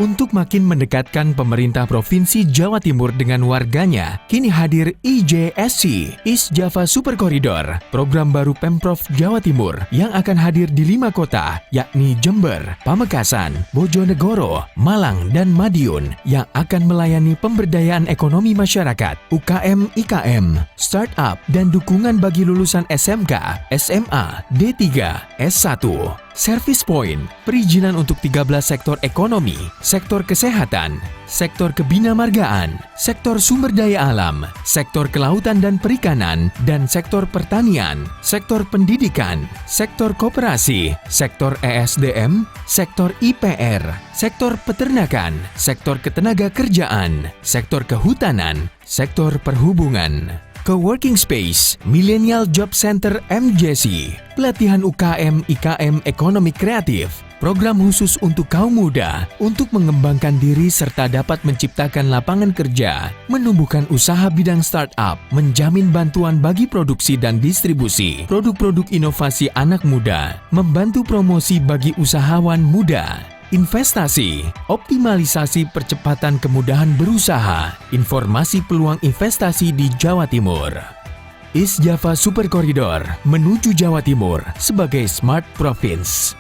Untuk makin mendekatkan pemerintah Provinsi Jawa Timur dengan warganya, kini hadir IJSC, East Java Super Corridor, program baru Pemprov Jawa Timur yang akan hadir di 5 kota, yakni Jember, Pamekasan, Bojonegoro, Malang, dan Madiun, yang akan melayani pemberdayaan ekonomi masyarakat, UKM, IKM, startup, dan dukungan bagi lulusan SMK, SMA, D3, S1. Service Point, perizinan untuk 13 sektor ekonomi, sektor kesehatan, sektor kebinamargaan, sektor sumber daya alam, sektor kelautan dan perikanan, dan sektor pertanian, sektor pendidikan, sektor koperasi, sektor ESDM, sektor IPR, sektor peternakan, sektor ketenaga kerjaan, sektor kehutanan, sektor perhubungan. Coworking Space, Millennial Job Center MJC, pelatihan UKM IKM ekonomi kreatif, program khusus untuk kaum muda untuk mengembangkan diri serta dapat menciptakan lapangan kerja, menumbuhkan usaha bidang startup, menjamin bantuan bagi produksi dan distribusi, produk-produk inovasi anak muda, membantu promosi bagi usahawan muda. Investasi, optimalisasi percepatan kemudahan berusaha, informasi peluang investasi di Jawa Timur. East Java Super Corridor menuju Jawa Timur sebagai Smart Province.